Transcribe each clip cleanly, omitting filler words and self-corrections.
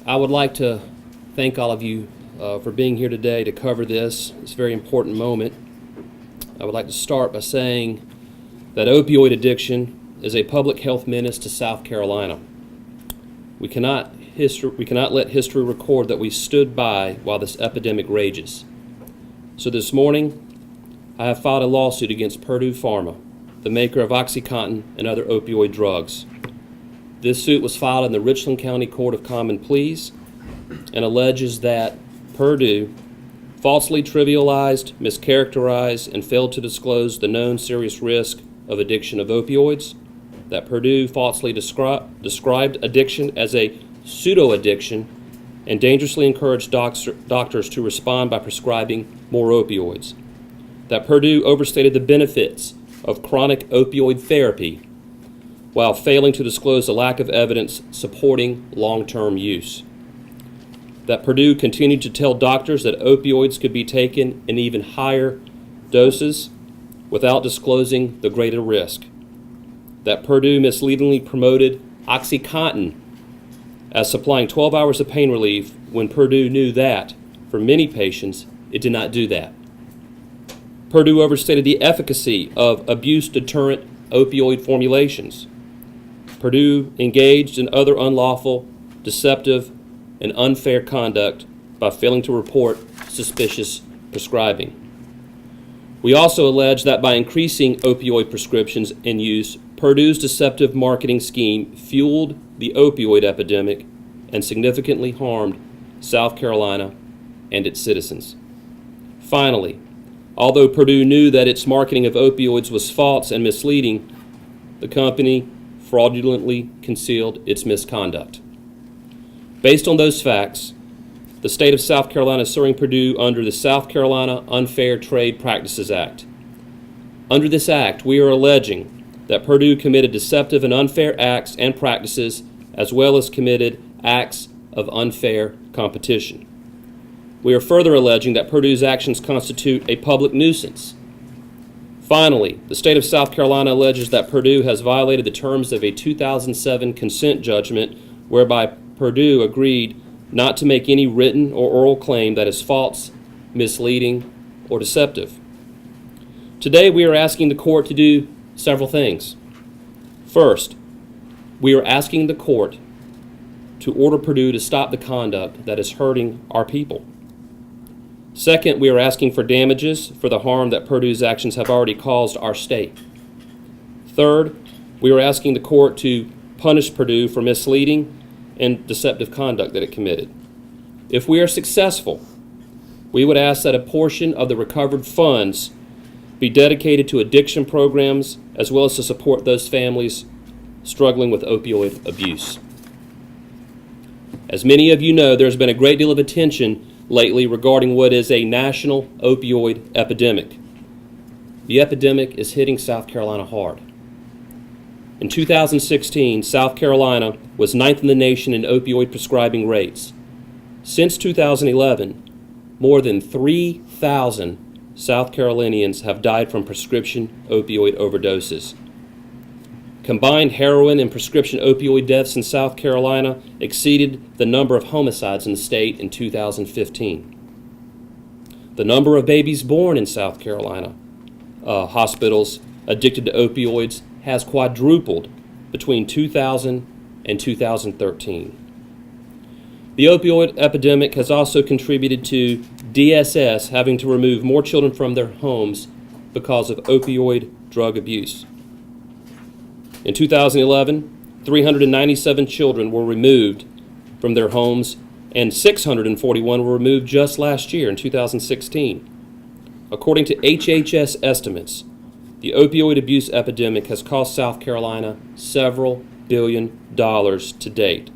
I would like to thank all of you for being here today to cover this very important moment. I would like to start by saying that opioid addiction is a public health menace to South Carolina. We cannot let history record that we stood by while this epidemic rages. So this morning, I have filed a lawsuit against Purdue Pharma, the maker of OxyContin and other opioid drugs. This suit was filed in the Richland County Court of Common Pleas and alleges that Purdue falsely trivialized, mischaracterized, and failed to disclose the known serious risk of addiction of opioids, that Purdue falsely described addiction as a pseudo-addiction, and dangerously encouraged doctors to respond by prescribing more opioids, that Purdue overstated the benefits of chronic opioid therapy while failing to disclose the lack of evidence supporting long-term use, that Purdue continued to tell doctors that opioids could be taken in even higher doses without disclosing the greater risk, that Purdue misleadingly promoted OxyContin as supplying 12 hours of pain relief when Purdue knew that, for many patients, it did not do that. Purdue overstated the efficacy of abuse-deterrent opioid formulations. Purdue engaged in other unlawful, deceptive, and unfair conduct by failing to report suspicious prescribing. We also allege that by increasing opioid prescriptions and use, Purdue's deceptive marketing scheme fueled the opioid epidemic and significantly harmed South Carolina and its citizens. Finally, although Purdue knew that its marketing of opioids was false and misleading, the company fraudulently concealed its misconduct. Based on those facts, the state of South Carolina is suing Purdue under the South Carolina Unfair Trade Practices Act. Under this act, we are alleging that Purdue committed deceptive and unfair acts and practices, as well as committed acts of unfair competition. We are further alleging that Purdue's actions constitute a public nuisance. Finally, the state of South Carolina alleges that Purdue has violated the terms of a 2007 consent judgment whereby Purdue agreed not to make any written or oral claim that is false, misleading, or deceptive. Today, we are asking the court to do several things. First, we are asking the court to order Purdue to stop the conduct that is hurting our people. Second, we are asking for damages for the harm that Purdue's actions have already caused our state. Third, we are asking the court to punish Purdue for misleading and deceptive conduct that it committed. If we are successful, we would ask that a portion of the recovered funds be dedicated to addiction programs as well as to support those families struggling with opioid abuse. As many of you know, there's been a great deal of attention lately regarding what is a national opioid epidemic. The epidemic is hitting South Carolina hard. In 2016, South Carolina was 9th in the nation in opioid prescribing rates. Since 2011, more than 3,000 South Carolinians have died from prescription opioid overdoses. Combined heroin and prescription opioid deaths in South Carolina exceeded the number of homicides in the state in 2015. The number of babies born in South Carolina hospitals addicted to opioids has quadrupled between 2000 and 2013. The opioid epidemic has also contributed to DSS having to remove more children from their homes because of opioid drug abuse. In 2011, 397 children were removed from their homes, and 641 were removed just last year in 2016. According to HHS estimates, the opioid abuse epidemic has cost South Carolina several $billions to date.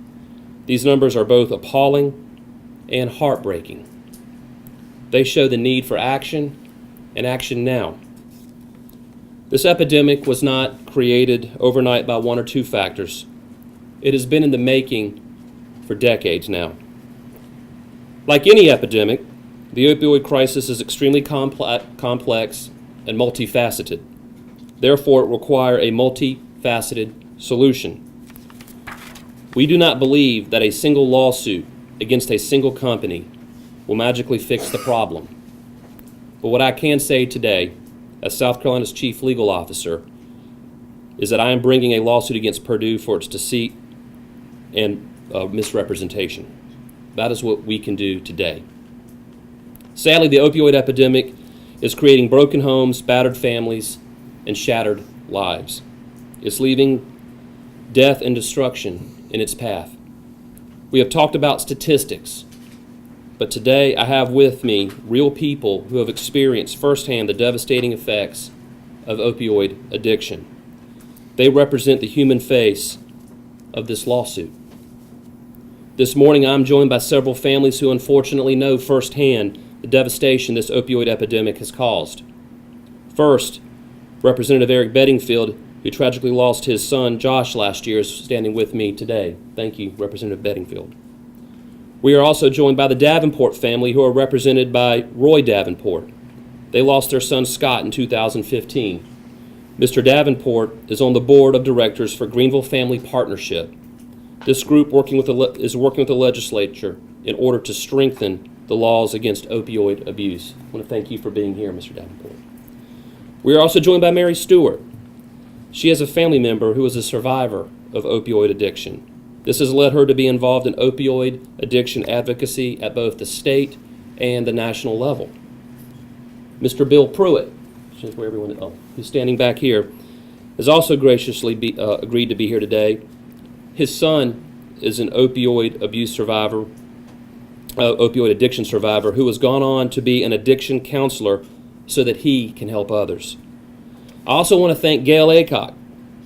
These numbers are both appalling and heartbreaking. They show the need for action, and action now. This epidemic was not created overnight by one or two factors. It has been in the making for decades now. Like any epidemic, the opioid crisis is extremely complex and multifaceted. Therefore, it requires a multifaceted solution. We do not believe that a single lawsuit against a single company will magically fix the problem. But what I can say today, as South Carolina's Chief Legal Officer, is that I am bringing a lawsuit against Purdue for its deceit and misrepresentation. That is what we can do today. Sadly, the opioid epidemic is creating broken homes, battered families, and shattered lives. It's leaving death and destruction in its path. We have talked about statistics, but today I have with me real people who have experienced firsthand the devastating effects of opioid addiction. They represent the human face of this lawsuit. This morning I'm joined by several families who unfortunately know firsthand the devastation this opioid epidemic has caused. First, Representative Eric Bedingfield, who tragically lost his son Josh last year, is standing with me today. Thank you, Representative Bedingfield. We are also joined by the Davenport family, who are represented by Roy Davenport. They lost their son Scott in 2015. Mr. Davenport is on the board of directors for Greenville Family Partnership. This group is working with the legislature in order to strengthen the laws against opioid abuse. I want to thank you for being here, Mr. Davenport. We are also joined by Mary Stewart. She has a family member who is a survivor of opioid addiction. This has led her to be involved in opioid addiction advocacy at both the state and the national level. Mr. Bill Pruitt, who's standing back here, has also graciously agreed to be here today. His son is an opioid addiction survivor who has gone on to be an addiction counselor so that he can help others. I also want to thank Gail Aycock,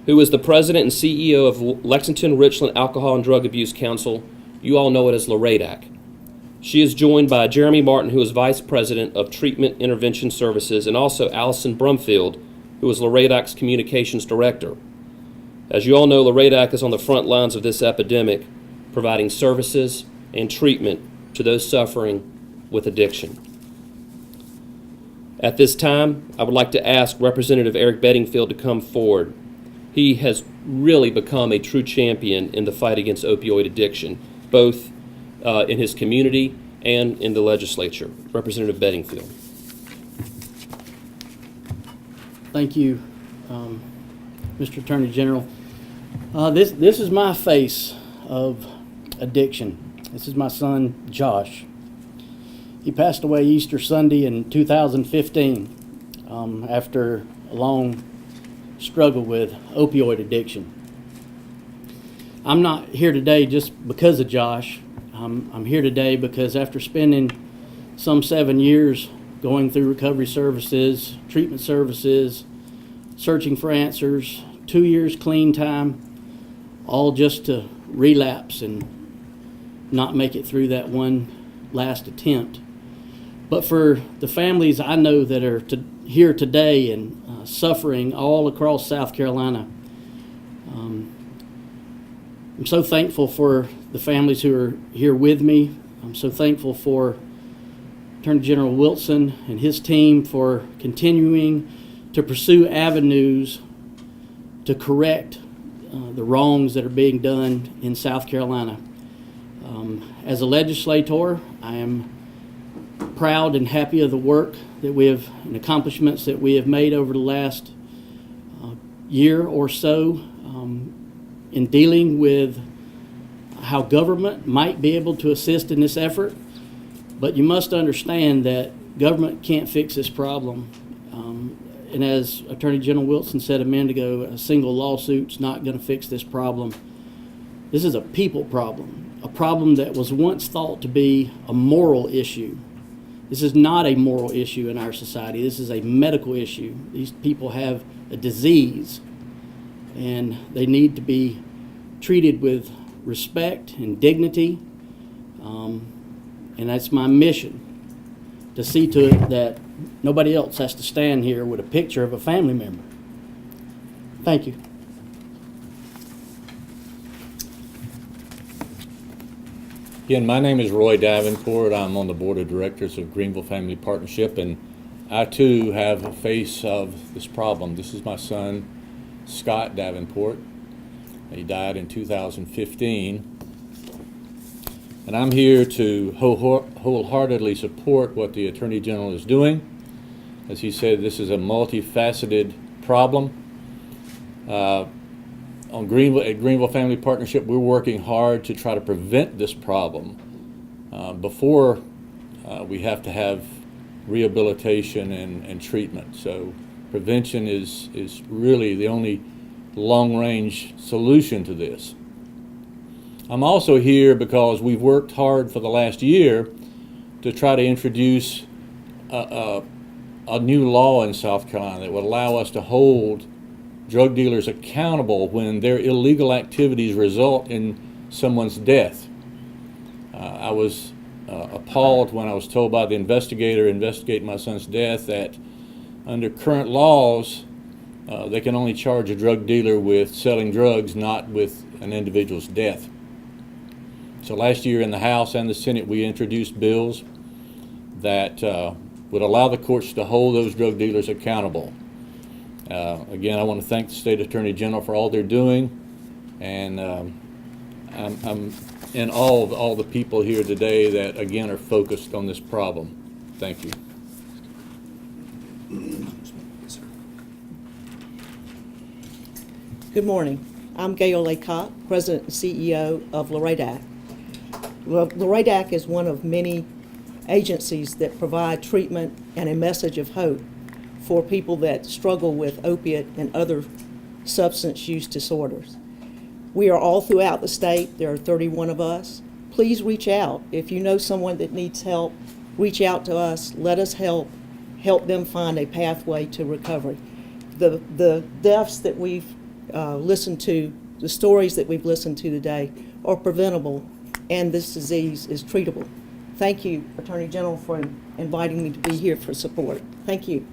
who is the president and CEO of Lexington-Richland Alcohol and Drug Abuse Council. You all know it as LRADAC. She is joined by Jeremy Martin, who is vice president of Treatment Intervention Services, and also Allison Brumfield, who is LRADAC's communications director. As you all know, LRADAC is on the front lines of this epidemic, providing services and treatment to those suffering with addiction. At this time, I would like to ask Representative Eric Bedingfield to come forward. He has really become a true champion in the fight against opioid addiction, both in his community and in the legislature. Representative Bedingfield. Thank you, Mr. Attorney General. This is my face of addiction. This is my son, Josh. He passed away Easter Sunday in 2015 after a long struggle with opioid addiction. I'm not here today just because of Josh. I'm here today because after spending some 7 years going through recovery services, treatment services, searching for answers, 2 years clean time, all just to relapse and not make it through that one last attempt. But for the families I know that are here today and suffering all across South Carolina, I'm so thankful for the families who are here with me. I'm so thankful for Attorney General Wilson and his team for continuing to pursue avenues to correct the wrongs that are being done in South Carolina. As a legislator, I am proud and happy of the work that we have and accomplishments that we have made over the last year or so in dealing with how government might be able to assist in this effort. But you must understand that government can't fix this problem. And as Attorney General Wilson said a minute ago, a single lawsuit's not going to fix this problem. This is a people problem, a problem that was once thought to be a moral issue. This is not a moral issue in our society. This is a medical issue. These people have a disease, and they need to be treated with respect and dignity. And that's my mission, to see to it that nobody else has to stand here with a picture of a family member. Thank you. Again, my name is Roy Davenport. I'm on the board of directors of Greenville Family Partnership, and I too have a face of this problem. This is my son, Scott Davenport. He died in 2015. And I'm here to wholeheartedly support what the Attorney General is doing. As he said, this is a multifaceted problem. At Greenville Family Partnership, we're working hard to try to prevent this problem before we have to have rehabilitation and treatment. So prevention is really the only long-range solution to this. I'm also here because we've worked hard for the last year to try to introduce a new law in South Carolina that would allow us to hold drug dealers accountable when their illegal activities result in someone's death. I was appalled when I was told by the investigator investigating my son's death that under current laws, they can only charge a drug dealer with selling drugs, not with an individual's death. So last year in the House and the Senate, we introduced bills that would allow the courts to hold those drug dealers accountable. Again, I want to thank the State Attorney General for all they're doing, and I'm in awe of all the people here today that, again, are focused on this problem. Thank you. Good morning. I'm Gail Laycock, President and CEO of LRADAC. Well, LRADAC is one of many agencies that provide treatment and a message of hope for people that struggle with opiate and other substance use disorders. We are all throughout the state. There are 31 of us. Please reach out. If you know someone that needs help, reach out to us. Let us help them find a pathway to recovery. The deaths that we've listened to, the stories that we've listened to today are preventable, and this disease is treatable. Thank you, Attorney General, for inviting me to be here for support. Thank you.